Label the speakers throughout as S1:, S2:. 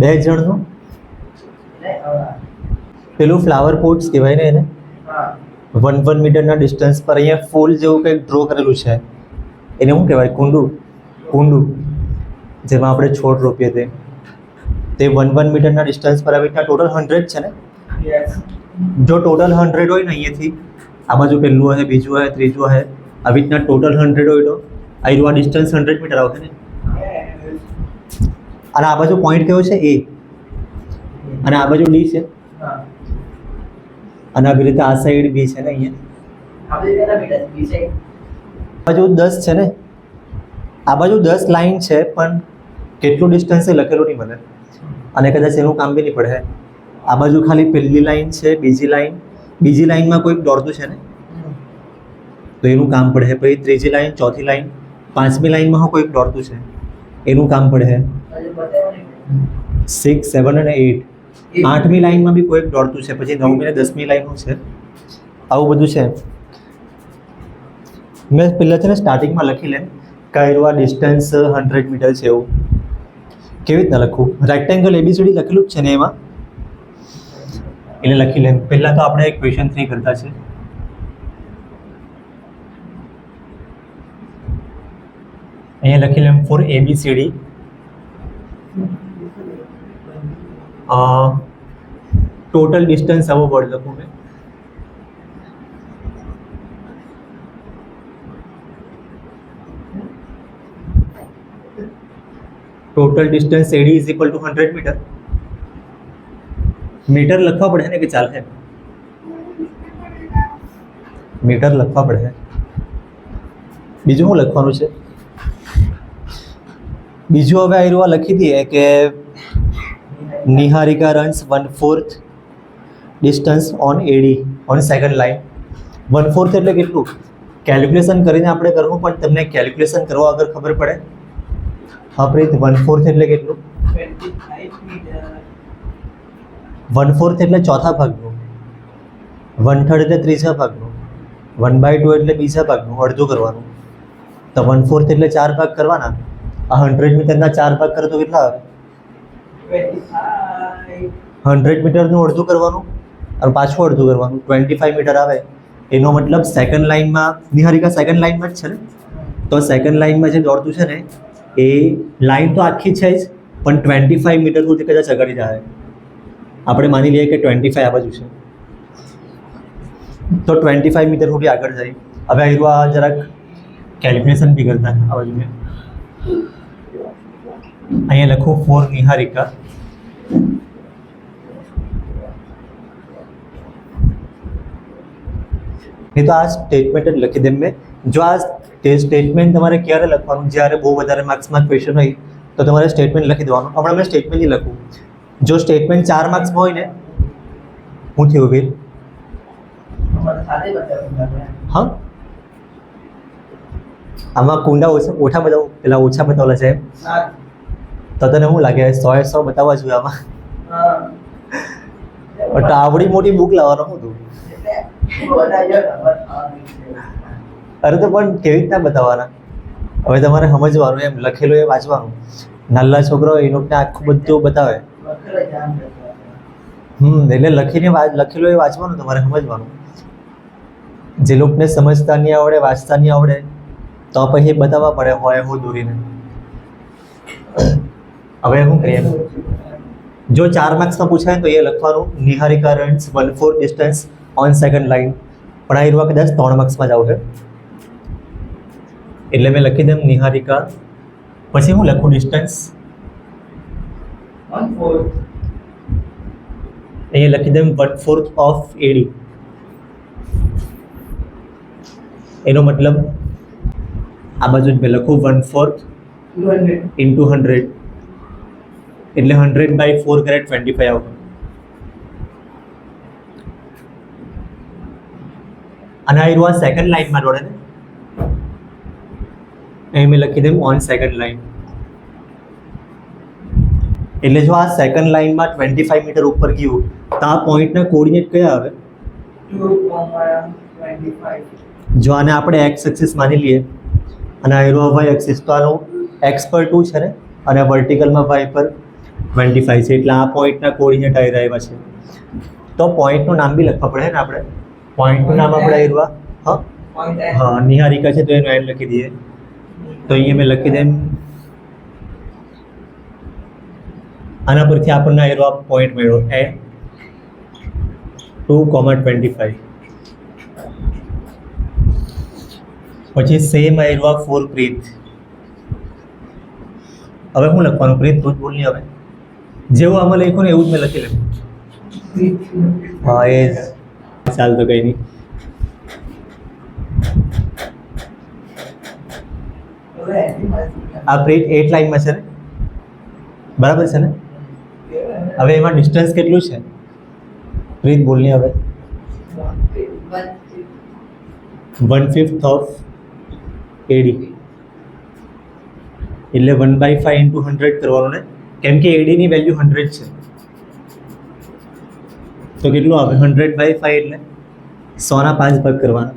S1: બે જણનું પેલું flower pots કહેવાય ને એને 1 મીટરના ડિસ્ટન્સ પર અહીંયા ફૂલ જેવું કંઈક ડ્રો કરેલું છે એને શું કહેવાય? કુંડું જેમાં આપણે છોડ રોપીએ તે 1 મીટરના ડિસ્ટન્સ પર આવી રીતના ટોટલ 100 છે ને? જો ટોટલ 100 હોય ને અહીંયાથી આ બાજુ પહેલું હશે, બીજું હશે, ત્રીજું હશે, આવી રીતના ટોટલ 100 હોય તો આ ડિસ્ટન્સ 100 મીટર આવશે ને? અને આ બાજુ પોઈન્ટ કયો છે? એ. અને આ બાજુ ડી છે અને આવી રીતે આ સાઈડ બી છે ને અહીંયા બાજુ 10 છે ને? આ બાજુ 10 લાઈન છે પણ કેટલું ડિસ્ટન્સ છે લખેલું નહીં મને અને કદાચ એનું કામ બી નહીં પડે. આ બાજુ ખાલી પહેલી લાઈન છે, બીજી લાઈનમાં કોઈક દોડતું છે ને તો એનું કામ પડે. પછી ત્રીજી લાઈન, ચોથી લાઈન, પાંચમી લાઈનમાં કોઈક દોડતું છે એનું કામ પડે. 6, 7 અને 8 8મી લાઈનમાં બી કોઈક દોડતું છે. પછી 9મી અને 10મી લાઈનનું છે. આવું બધું છે. મેં પહેલાં છે ને સ્ટાર્ટિંગમાં લખી લે કયું આ ડિસ્ટન્સ 100 મીટર છે એવું. કેવી રીતના લખું? રેક્ટેંગલ એબીસીડી લખેલું જ છે ને એમાં એને લખી લે. પહેલાં તો આપણે ક્વેશ્ચન 3 કરતા છે. અહીંયા લખી લેમ ફોર એબીસીડી ટોટલ ડિસ્ટન્સ આવો વર્ડ લખું મેં. Total distance AD is equal to 100 metre. Metre લખવા પડે ને કે ચાલે? મીટર લખવા પડે. બીજું શું લખવાનું છે? બીજું હવે આ લખી દઈએ કે Niharika runs 1/4 distance on AD on second line. 1/4 એટલે કેટલું? કેલ્ક્યુલેશન કરીને આપણે કરવું પણ તમને કેલ્ક્યુલેશન કરવા વગર ખબર પડે. હા પ્રીત, 1/4 એટલે કેટલું? 1/4 એટલે ચોથા ભાગનું, 1/3 એટલે ત્રીજા ભાગનું, 1/2 એટલે બીજા ભાગનું, અડધું કરવાનું. તો 1/4 એટલે 4 ભાગ કરવાના. આ 100 મીટરના 4 ભાગ કરે તો કેટલા આવે? 100 મીટરનું અડધું કરવાનું અને પાછું અડધું કરવાનું, 25 મીટર આવે. એનો મતલબ સેકન્ડ લાઈનમાં નિહારિકા સેકન્ડ લાઈનમાં જ છે ને? તો સેકન્ડ લાઈનમાં જે દોડતું છે ને એ લાઈન તો આખી છે જ પણ 25 મીટર સુધી કદાચ આગળ જાય. આપણે માની લઈએ કે 25 આ બાજુ છે તો 25 મીટર સુધી આગળ જાય. હવે આ જરાક કેલ્ક્યુલેશન બી કરતા આ બાજુ મેં અહીંયા લખું ફોર નિહારિકા. નહીં તો આ સ્ટેટમેન્ટ જ લખી દેમ મેં. જો આ સ્ટેટમેન્ટ તમારે ક્યારે લખવાનું? જ્યારે બહુ વધારે માર્ક્સમાં ક્વેશ્ચન હોય તો તમારે સ્ટેટમેન્ટ લખી દેવાનું. હમણાં મેં સ્ટેટમેન્ટ નહીં લખું. જો સ્ટેટમેન્ટ 4 માર્ક્સમાં હોય ને, હું થયું વીર? હા, આમાં કુંડા ઓછા બતાવું, પેલા ઓછા બતાવેલા છે તો તને શું લાગે 100 બતાવવા જોઈએ આમાં? તો આવડી મોટી બુક લાવવાનો શું તું? અરે તો પણ કેવી રીતના બતાવવાના? હવે તમારે સમજવાનું, એમ લખેલું એ વાંચવાનું. નાના છોકરાઓ એ લોકોને આખું બધું બતાવે. એટલે લખેલું એ વાંચવાનું, તમારે સમજવાનું. જે લોકોને સમજતા નહીં આવડે, વાંચતા નહીં આવડે તો પછી બતાવવા પડે હોય હું દોરીને. હવે શું કરીએ? જો 4 માર્ક્સમાં પૂછાય તો એ લખવાનું Niharika runs 1/4 distance on second line. પણ આ એરવા કદાચ 3 માર્ક્સમાં જ આવશે એટલે મેં લખી દઉં નિહારિકા, પછી હું લખું ડિસ્ટન્સ 1/4. અહીંયા લખી દઉં 1/4 ઓફ એડી. એનો મતલબ આ બાજુ જ મેં લખું 1/4 into 100 એટલે 100/4 કરે 25 આવશે. અને આ સેકન્ડ લાઈનમાં દોડે ને, અહીં મેં લખી દઉં ઓન સેકન્ડ લાઈન. એટલે જો આ સેકન્ડ લાઈનમાં 25 મીટર ઉપર ગયું તો આ પોઈન્ટના કોઓર્ડિનેટ કયા આવે? 2,25. જો આને આપણે એક્સ એક્સિસ માની લઈએ અને આ વાય એક્સિસ, તો આનો એક્સ પર 2 છે ને અને વર્ટિકલમાં વાય પર 25 છે, એટલે આ પોઈન્ટના કોઓર્ડિનેટ આવ્યા છે. તો પોઈન્ટનું નામ બી લખવા પડે ને આપણે. પોઈન્ટનું નામ આપણે આવ્યા હા નિહારિકા છે તો એનું એન્ડ લખી દઈએ. તો અહીંયા મેં લખી દેમ આના પરથી આપણને આવ્યો પોઈન્ટ મળ્યો એ 2,25. પછી સેમ આવ્યો ફોર પ્રીત. હવે હું લખવાનું પ્રીત તું જ બોલ ની. હવે જેવું આમાં લખ્યું ને એવું જ મેં લખી લઉં. હા એ ચાલ તો કંઈ નહીં. આ પ્રીત 8 લાઈનમાં છે ને, બરાબર છે ને. હવે એમાં ડિસ્ટન્સ કેટલું છે પ્રીત બોલની. હવે 1/5 ઓફ AD એટલે 1/5 ઇન્ટુ 100 કરવાનું ને, કેમ કે AD ની વેલ્યુ 100 છે. તો કેટલું આવે 100/5 એટલે 100 ના 5 ભાગ કરવાના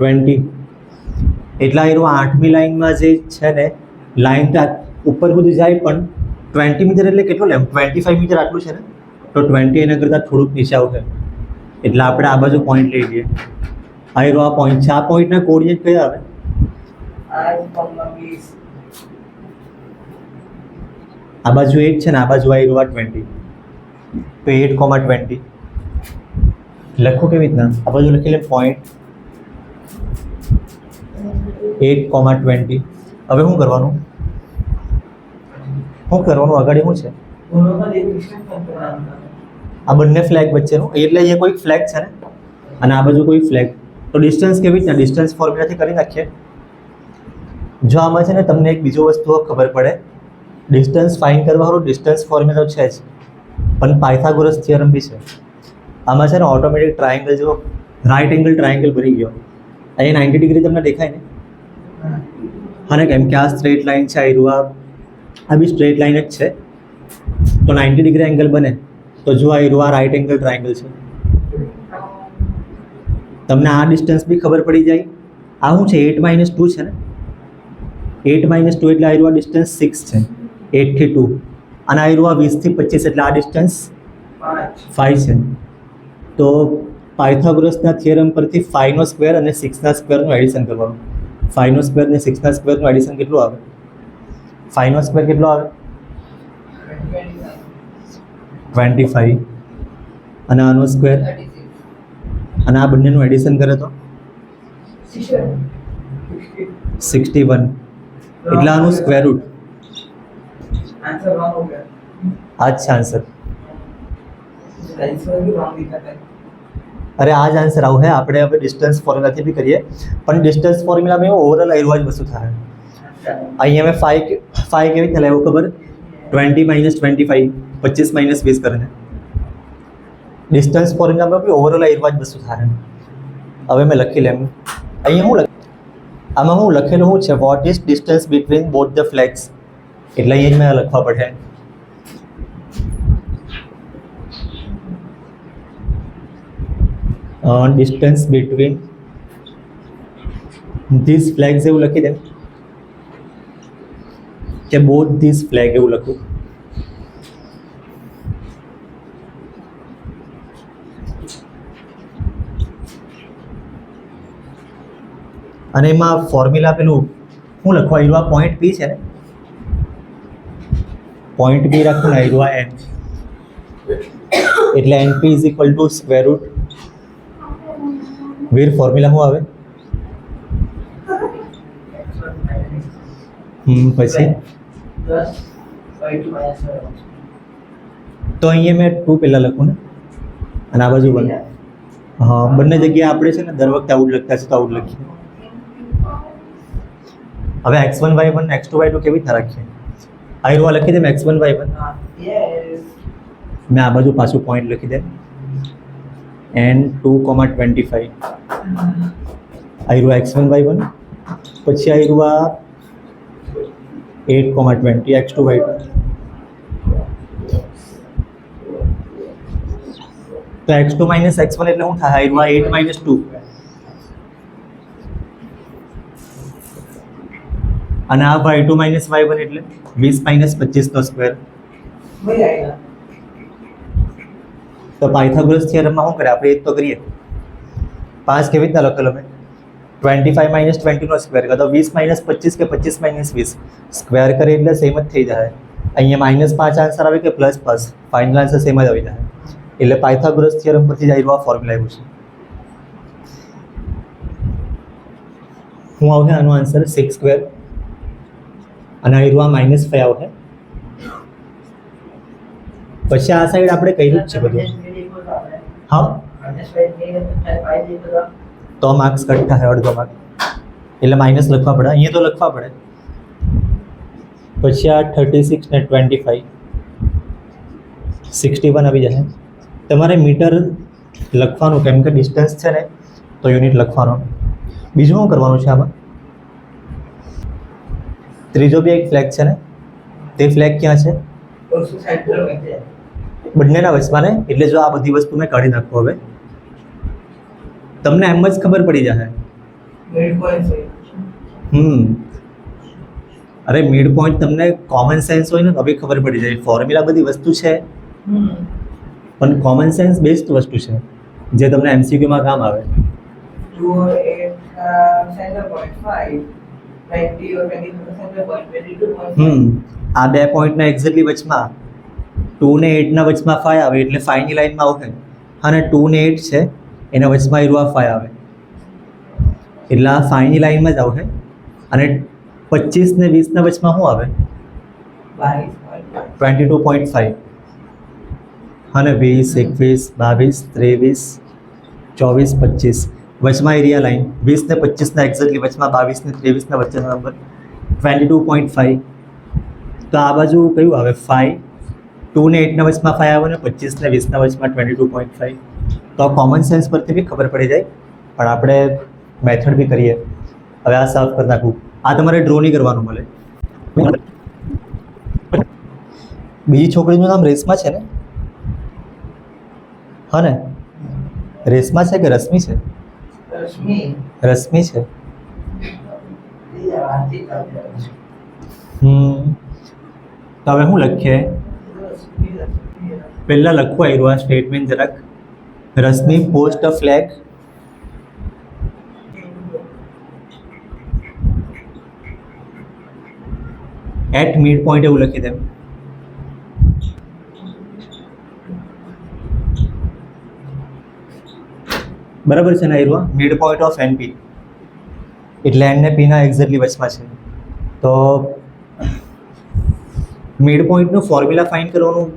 S1: 20. એટલા એનો 8મી લાઈનમાં જે છે ને લાઈન ઉપર સુધી જાય પણ 20 મીટર એટલે કેટલું લેમ 25 મીટર આટલું છે ને, તો 20 એના કરતાં થોડુંક નીચે આવશે. એટલે આપણે આ બાજુ પોઈન્ટ લઈ લઈએ. આ પોઈન્ટ છે. આ પોઈન્ટના કોઓર્ડિનેટ કયા આવે? આ બાજુ 8 છે ને, આ બાજુ આવ્યો 20. તો 8,20 લખો કેવી રીતના? આ બાજુ લખી લે પોઈન્ટ 8,20. હવે શું કરવાનું? આગળ શું છે? આ બંને ફ્લેગ વચ્ચેનું, એટલે અહીંયા કોઈ ફ્લેગ છે ને અને આ બાજુ કોઈ ફ્લેગ. તો ડિસ્ટન્સ કેવી રીતના? ડિસ્ટન્સ ફોર્મ્યુલાથી કરી નાખીએ. જો આમાં છે ને તમને એક બીજો વસ્તુ ખબર પડે, ડિસ્ટન્સ ફાઇન્ડ કરવાનું ડિસ્ટન્સ ફોર્મ્યુલા છે જ, પણ પાયથાગોરસ થિયરમ બી છે. આમાં છે ને ઓટોમેટિક ટ્રાયંગલ જો રાઇટ એંગલ ટ્રાયંગલ બની ગયો. અહીંયા 90 ડિગ્રી તમને દેખાય ને? હા ને, કેમ કે આ સ્ટ્રેટ લાઇન છે, આ બી સ્ટ્રેટ લાઇન જ છે. તો 90 ડિગ્રી એંગલ બને. તો જો આ રાઇટ એંગલ ટ્રાયંગલ છે. તમને આ ડિસ્ટન્સ બી ખબર પડી જાય. આ શું છે? 8 - 2 છે ને. 8 - 2 એટલે આ ડિસ્ટન્સ 6 છે. 8 થી 2 અને આ 20 થી 25 એટલે આ ડિસ્ટન્સ 5 છે. તો પાયથાગોરસના થિયરમ પરથી 5 નો સ્ક્વેર અને 6 ના સ્ક્વેરનું એડિશન કરવાનું. 5 નો સ્ક્વેર અને 6 ના સ્ક્વેરનું એડિશન કેટલું આવે? 5 નો સ્ક્વેર કેટલો આવે? 25 અને આનો સ્ક્વેર અને આ બંનેનું એડિશન કરે તો 61 એટલે આનું સ્ક્વેર રૂટ. अच्छा आंसर अरे आज आंसर आव है આપણે હવે ડિસ્ટન્સ ફોર્મ્યુલાથી બી કરીએ પણ ડિસ્ટન્સ ફોર્મ્યુલામાં ઓવરઓલ આયરવા જ વસ્તુ થાય. અહીંયા મેં 5 કેવી રીતે લાવ્યો ખબર? 20 - 25 25 - 20 કરીને ડિસ્ટન્સ ફોર્મ્યુલામાં બી ઓવરઓલ આયરવા જ વસ્તુ થાય. હવે મેં લખી લેમ. અહીંયા આમાં હું લખેલું શું છે? What is distance between both the flags. એટલે અહીંયા મેં લખવા પડે ડિસ્ટન્સ બિટવીન ધીસ ફ્લેગ્સ એવું લખી દે કે બોથ ધીસ ફ્લેગ એવું લખું. અને એમાં ફોર્મ્યુલા પેલું શું લખવા આવ્યું? આ પોઈન્ટ પી છે ને, પોઈન્ટ બી રાખું ને આવ્યું એન એટલે NP = સ્ક્વેર રૂટ વીર. ફોર્મ્યુલા શું આવે? પછી તો અહીંયા મેં 2 પહેલાં લખું ને અને આ બાજુ 1. હા, બંને જગ્યાએ આપણે છે ને દર વખતે આઉટ લખતા છે તો આઉટ લખીએ. હવે x1 y1 x2 y2 કેવી રીતના રાખીએ? આયરવા લખી દે x1 y1. મેં આ બાજુ પાછું પોઈન્ટ લખી દે and 2,25 આયરવા x1 y1 પછી આયરવા 8,20 x2 y2. તો x2 - x1 એટલે શું થાય? આયરવા 8 - 2 અને આ y2 માઇનસ y1 એટલે 20 માઇનસ 25 નો સ્ક્વેર. તો પાયથાગોરસ થિયરમમાં શું કરે આપણે એ તો કરીએ. 5 કેવી રીતના લખેલો મેં 25 માઇનસ 20 નો સ્ક્વેર કાં તો 20 માઇનસ 25 કે 25 માઇનસ 20 સ્ક્વેર કરે એટલે સેમ જ થઈ જાય. અહીંયા -5 આન્સર આવે કે +5 ફાઇનલ આન્સર સેમ જ આવી જાય. એટલે પાયથાગોરસ થિયરમ પરથી જ આ ફોર્મ્યુલા આવ્યું છે. શું આવશે આનો આન્સર 6 સ્ક્વેર અને આ -5 આવશે. પછી આ સાઈડ આપણે કહ્યું જ છે બધું. હા તો માર્ક્સ કટ થાય અડધો માર્ક એટલે માઇનસ લખવા પડે. અહીંયા તો લખવા પડે. પછી આ 36 ને 25 61 આવી જશે. તમારે મીટર લખવાનું કેમ કે ડિસ્ટન્સ છે ને તો યુનિટ લખવાનો. બીજું શું કરવાનું છે આમાં? ત્રીજો બી એક ફ્લેગ છે ને તે ફ્લેગ ક્યાં છે? બંનેના વચમાં ને. એટલે જો આ બધી વસ્તુ મેં કાઢી નાખું હવે તમને એમ જ ખબર પડી જાય. અરે મિડ પોઈન્ટ તમને કોમન સેન્સ હોય ને તો બી ખબર પડી જાય. ફોર્મ્યુલા બધી વસ્તુ છે પણ કોમન સેન્સ બેસ્ટ વસ્તુ છે જે તમને એમસીક્યુમાં કામ આવે. આ બે પોઈન્ટના એક્ઝેક્ટલી વચમાં 2 ને 8 ના વચમાં 5 આવે એટલે 5 ની લાઈનમાં આવશે. અને 2 ને 8 છે એના વચમાં 5 આવે એટલે આ 5 ની લાઈનમાં જ આવશે. અને 25 ને 20 ના વચમાં શું આવે? 22.5. અને 20 21 22 23 24 25 વચમાં એરિયા લાઈન 20 ને 25 ના એક્ઝેક્ટલી વચમાં 22 ને 23 ના વચ્ચેનો નંબર 22.5. તો આ બાજુ કયું આવે? 5. 2 ને 8 ના વચમાં 5 આવે ને 25 ને 20 ના વચમાં 22.5. તો કોમન સેન્સ પરથી બી ખબર પડી જાય પણ આપણે મેથડ બી કરીએ. હવે આ સાફ કરી નાખું. આ તમારે ડ્રો નહીં કરવાનું મળે. બીજી છોકરીનું નામ રેશમા છે ને? હા ને? રેશમા છે કે રશ્મિ છે? રશ્મિ છે. તો હવે શું લખીએ? પહેલા લખવું આવ્યું આ સ્ટેટમેન્ટ જરાક. Rashmi post a flag at mid point એવું લખી દે. બરાબર છે ને? આવ્યું મિડ પોઈન્ટ ઓફ એનપી એટલે એન ને પી ના એક્ઝેક્ટલી વચમાં છે. તો મિડ પોઈન્ટનું ફોર્મ્યુલા ફાઇન્ડ કરવાનું,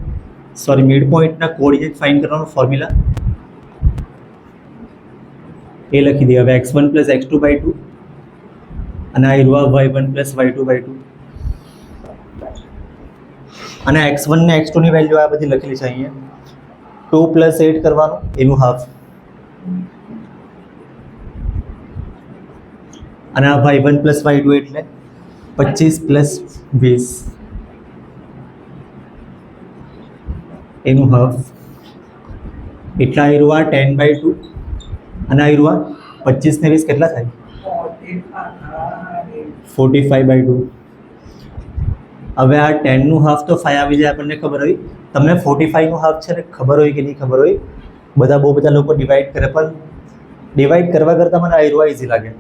S1: સોરી મિડ પોઈન્ટના કોઓર્ડિનેટ ફાઇન્ડ કરવાનું ફોર્મ્યુલા એ લખી દઈએ. હવે x1 + x2/2 અને આ y1 + y2/2 અને x1 ને x2 ની વેલ્યુ આ બધી લખેલી છે અહીંયા. 2 + 8 કરવાનું એનું હાફ અને આ y1 + y2 એટલે 25 + 20 એનું હાફ એટલા આ 10/2 અને આ 25 ને 20 કેટલા થાય? 45/2. હવે આ 10 નું હાફ તો 5 આવી જાય આપણને ખબર હોય. તમને 45 નું હાફ છે ને ખબર હોય કે નહીં ખબર હોય? બહુ બધા લોકો ડિવાઈડ કરે પણ ડિવાઈડ કરવા કરતાં મને આ ઇઝી લાગે.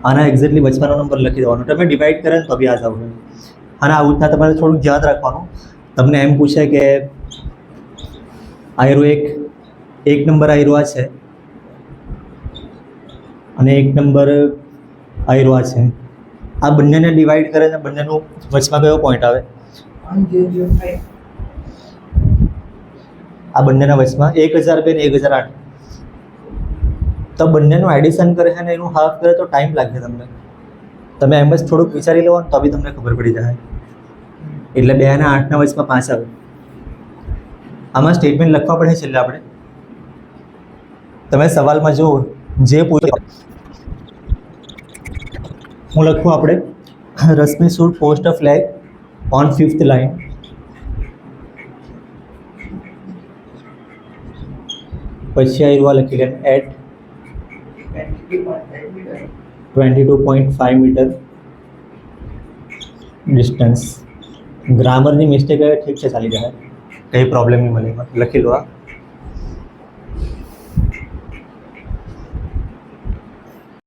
S1: આના એક્ઝેક્ટલી વચવાનો નંબર લખી દેવાનો. તમે ડિવાઈડ કરે ને તો બી આ જ આવશે. અને આવું રીતના તમારે થોડુંક ધ્યાન રાખવાનું. તમને એમ પૂછે કે આયરો એક નંબર આયરો આ છે અને એક નંબર આયરો આ છે. આ બંનેને ડિવાઈડ કરે ને બંનેનું વચમાં કયો પોઈન્ટ આવે? આ બંનેના વચમાં 1002 ને 1008. તો બંનેનું એડિશન કરે છે ને એનું હાફ કરે તો ટાઈમ લાગે તમને. તમે એમ જ થોડુંક વિચારી લેવો ને તો બી તમને ખબર પડી જાય. એટલે 2 અને 8 ના વચમાં 5 આવે. આમાં સ્ટેટમેન્ટ લખવા પડે છેલ્લે આપણે. તમે સવાલમાં જો જે પૂછે હું લખું આપણે Rashmi should post a flag on 5th line. પછી આ લખી લે એટ 22.5 મીટર ડિસ્ટન્સ. ગ્રામરની મિસ્ટેક હવે ઠીક છે, ચાલી જાય, કંઈ પ્રોબ્લેમ નહીં મળે એમાં. લખી લો આ